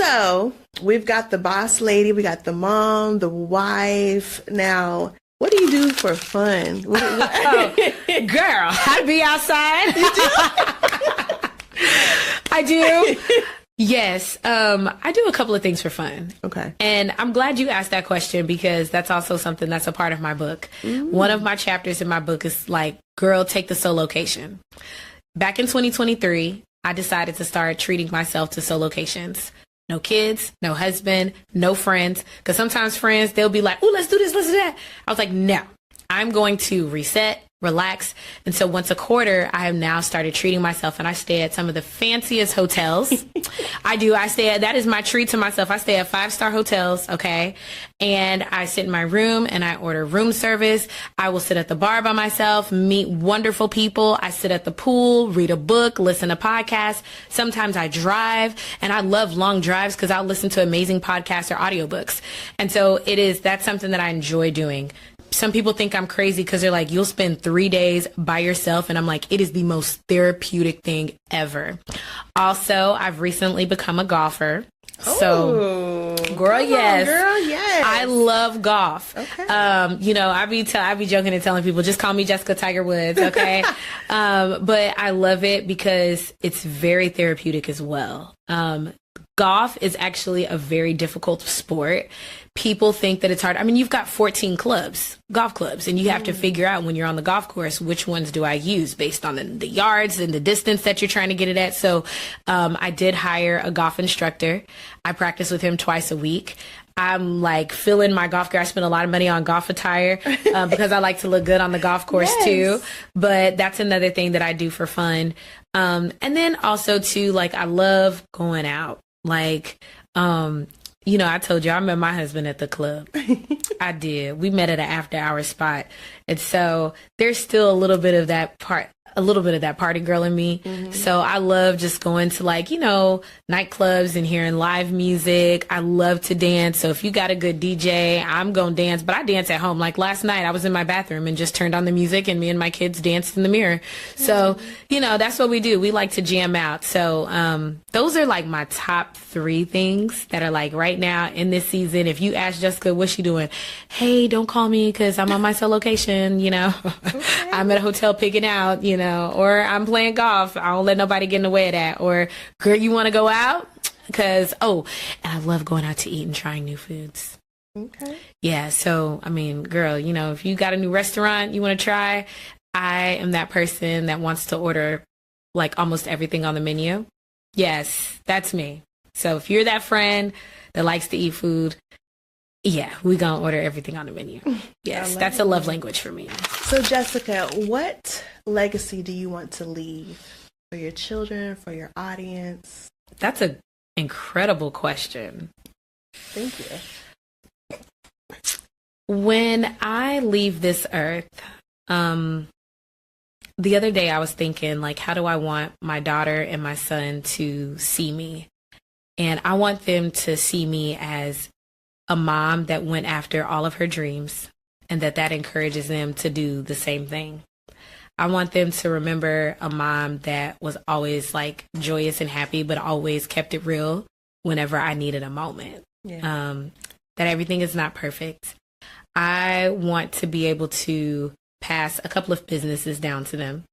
So we've got the boss lady, we got the mom, the wife. Now, what do you do for fun? Oh, girl, I be outside. You do? I do. Yes. I do a couple of things for fun. Okay. And I'm glad you asked that question because that's also something that's a part of my book. One of my chapters in my book is like, girl, take the solocation. Back in 2023, I decided to start treating myself to solocations. No kids, no husband, no friends. Because sometimes friends, they'll be like, oh, let's do this, let's do that. I was like, no, I'm going to reset, relax. And so once a quarter, I have now started treating myself, and I stay at some of the fanciest hotels. That is my treat to myself. I stay at 5-star hotels. Okay. And I sit in my room and I order room service. I will sit at the bar by myself, meet wonderful people. I sit at the pool, read a book, listen to podcasts. Sometimes I drive, and I love long drives because I'll listen to amazing podcasts or audiobooks. And so that's something that I enjoy doing. Some people think I'm crazy because they're like, you'll spend 3 days by yourself. And I'm like, it is the most therapeutic thing ever. Also, I've recently become a golfer. So, girl, yes. Girl, yes. I love golf. Okay. I be joking and telling people, just call me Jessica Tiger Woods, okay? But I love it because it's very therapeutic as well. Golf is actually a very difficult sport. People think that it's hard. I mean, you've got 14 golf clubs, and you have to figure out when you're on the golf course, which ones do I use based on the yards and the distance that you're trying to get it at. So I did hire a golf instructor. I practice with him twice a week. I'm like filling my golf gear. I spend a lot of money on golf attire because I like to look good on the golf course too. But that's another thing that I do for fun. And then also too, like, I love going out. Like, I told you I met my husband at the club. I did. We met at an after hour spot. And so there's still a little bit of that party girl in me. So I love just going to nightclubs and hearing live music. I love to dance. So if you got a good DJ, I'm going to dance, but I dance at home. Like last night I was in my bathroom and just turned on the music, and me and my kids danced in the mirror. So, that's what we do. We like to jam out. So, those are like my top 3 things that are like right now in this season. If you ask Jessica, what's she doing? Hey, don't call me because I'm on my solocation, Okay. I'm at a hotel picking out, or I'm playing golf. I don't let nobody get in the way of that. Or, girl, you want to go out? Because, and I love going out to eat and trying new foods. Okay. Yeah. So, I mean, girl, if you got a new restaurant you want to try, I am that person that wants to order like almost everything on the menu. Yes, that's me. So if you're that friend that likes to eat food, yeah, we gonna order everything on the menu. Yes, that's a love language for me. So Jessica, what legacy do you want to leave for your children, for your audience? That's an incredible question. Thank you. When I leave this earth, the other day I was thinking, like, how do I want my daughter and my son to see me? And I want them to see me as a mom that went after all of her dreams, and that encourages them to do the same thing. I want them to remember a mom that was always like joyous and happy, but always kept it real whenever I needed a moment. Yeah. That everything is not perfect. I want to be able to pass a couple of businesses down to them,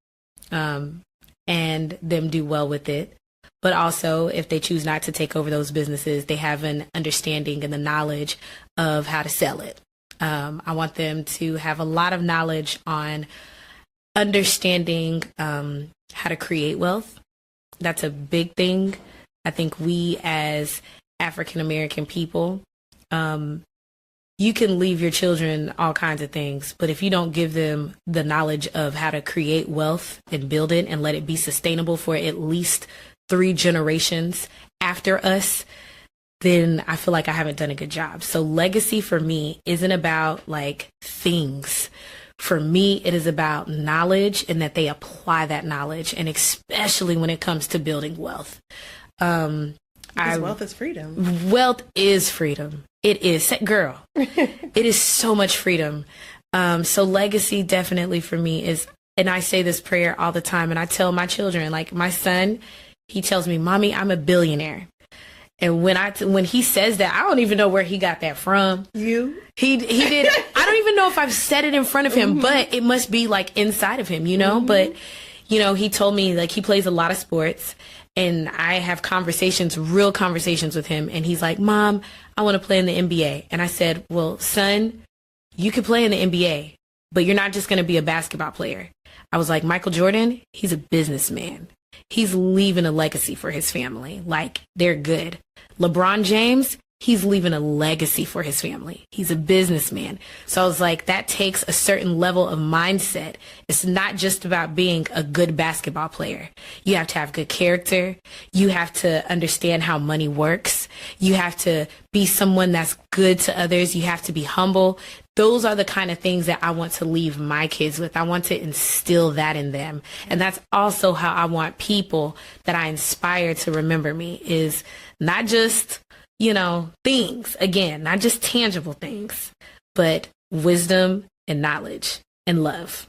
and them do well with it. But also, if they choose not to take over those businesses, they have an understanding and the knowledge of how to sell it. I want them to have a lot of knowledge on understanding how to create wealth. That's a big thing. I think we as African American people, you can leave your children all kinds of things, but if you don't give them the knowledge of how to create wealth and build it and let it be sustainable for at least 3 generations after us, then I feel like I haven't done a good job. So legacy for me isn't about like things. For me, it is about knowledge and that they apply that knowledge, and especially when it comes to building wealth. Because wealth is freedom. Wealth is freedom. It is. Girl, it is so much freedom. So legacy definitely for me is, and I say this prayer all the time, and I tell my children, like my son, he tells me, Mommy, I'm a billionaire. And when he says that, I don't even know where he got that from. He did. I don't even know if I've said it in front of him, but it must be like inside of him, you know? But, you know, he told me like he plays a lot of sports, and I have real conversations with him. And he's like, Mom, I want to play in the NBA. And I said, well, son, you could play in the NBA, but you're not just going to be a basketball player. I was like, Michael Jordan, he's a businessman. He's leaving a legacy for his family. Like, they're good. LeBron James, he's leaving a legacy for his family. He's a businessman. So I was like, that takes a certain level of mindset. It's not just about being a good basketball player. You have to have good character. You have to understand how money works. You have to be someone that's good to others. You have to be humble. Those are the kind of things that I want to leave my kids with. I want to instill that in them. And that's also how I want people that I inspire to remember me, is not just, you know, things, again, not just tangible things, but wisdom and knowledge and love.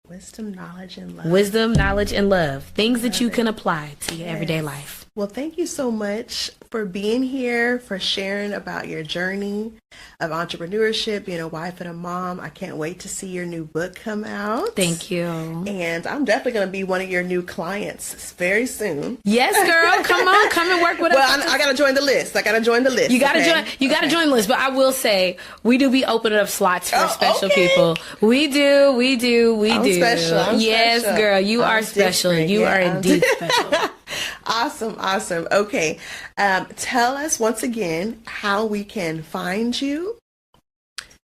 Wisdom, knowledge, and love. Wisdom, knowledge, and love. Things that you can apply to your everyday life. Well, thank you so much for being here, for sharing about your journey of entrepreneurship, being a wife and a mom. I can't wait to see your new book come out. Thank you. And I'm definitely going to be one of your new clients very soon. Yes, girl. Come on. Come and work with us. Well, I got to join the list. You got to join the list. You got to join the list. But I will say, we do be opening up slots for special people. We do. I'm special. Yes, special. Girl. You are special. You are indeed special. Awesome. Okay. Tell us once again how we can find you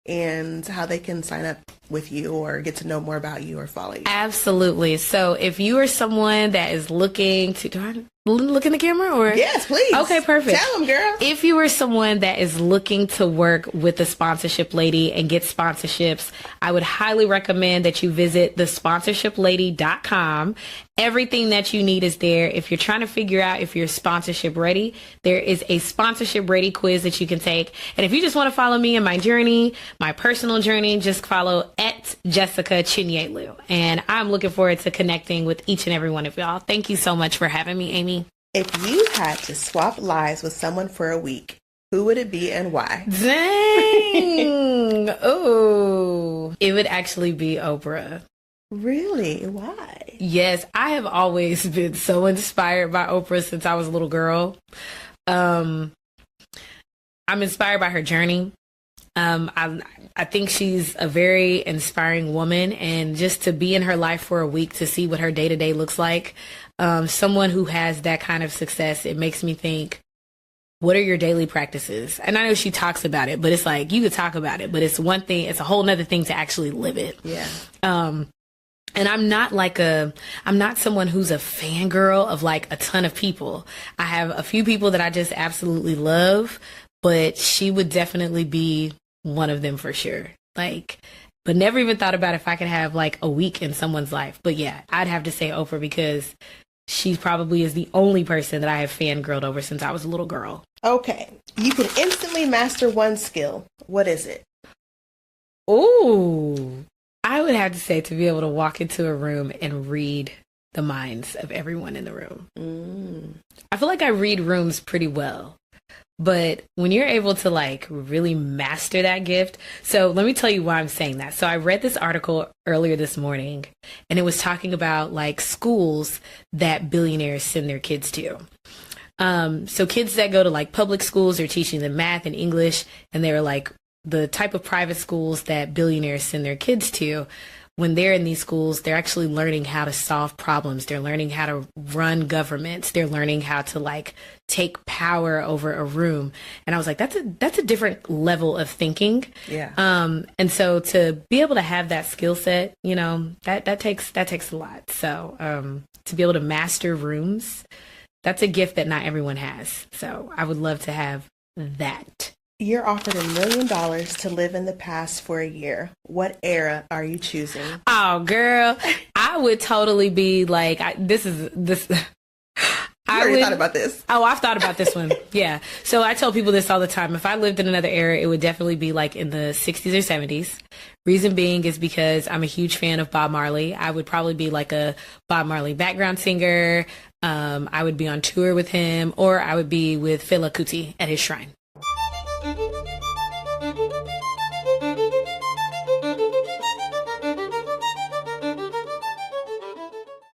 and how they can sign up with you or get to know more about you or follow you. Absolutely. So if you are someone that is looking to, do I look in the camera or? Yes, please. Okay, perfect. Tell them, girl. If you are someone that is looking to work with the sponsorship lady and get sponsorships, I would highly recommend that you visit thesponsorshiplady.com. Everything that you need is there. If you're trying to figure out if you're sponsorship ready, there is a sponsorship ready quiz that you can take. And if you just want to follow me in my journey, my personal journey, just follow at Jessica Chinyelu. And I'm looking forward to connecting with each and every one of y'all. Thank you so much for having me, Amy. If you had to swap lives with someone for a week, who would it be and why? Dang. Oh, it would actually be Oprah. Really? Why? Yes, I have always been so inspired by Oprah since I was a little girl. I'm inspired by her journey. I think she's a very inspiring woman, and just to be in her life for a week to see what her day-to-day looks like, someone who has that kind of success, it makes me think, what are your daily practices? And I know she talks about it, but it's like, you could talk about it, but it's one thing, it's a whole nother thing to actually live it. Yeah. And I'm not someone who's a fangirl of like a ton of people. I have a few people that I just absolutely love, but she would definitely be one of them for sure. Like, but never even thought about if I could have like a week in someone's life. But yeah, I'd have to say Oprah, because she probably is the only person that I have fangirled over since I was a little girl. Okay. You can instantly master one skill. What is it? Ooh. I would have to say to be able to walk into a room and read the minds of everyone in the room. I feel like I read rooms pretty well. But when you're able to like really master that gift. So let me tell you why I'm saying that. So I read this article earlier this morning, and it was talking about like schools that billionaires send their kids to. So kids that go to like public schools are teaching them math and English, and they're like the type of private schools that billionaires send their kids to. When they're in these schools, they're actually learning how to solve problems. They're learning how to run governments. They're learning how to like take power over a room. And I was like, that's a different level of thinking. Yeah. And so to be able to have that skill set, you know, that takes a lot. So to be able to master rooms, that's a gift that not everyone has. So I would love to have that. You're offered $1 million to live in the past for a year. What era are you choosing? Oh, girl, I would totally be like, I already thought about this. Oh, I've thought about this one. Yeah. So I tell people this all the time. If I lived in another era, it would definitely be like in the 60s or 70s. Reason being is because I'm a huge fan of Bob Marley. I would probably be like a Bob Marley background singer. I would be on tour with him, or I would be with Fela Kuti at his shrine.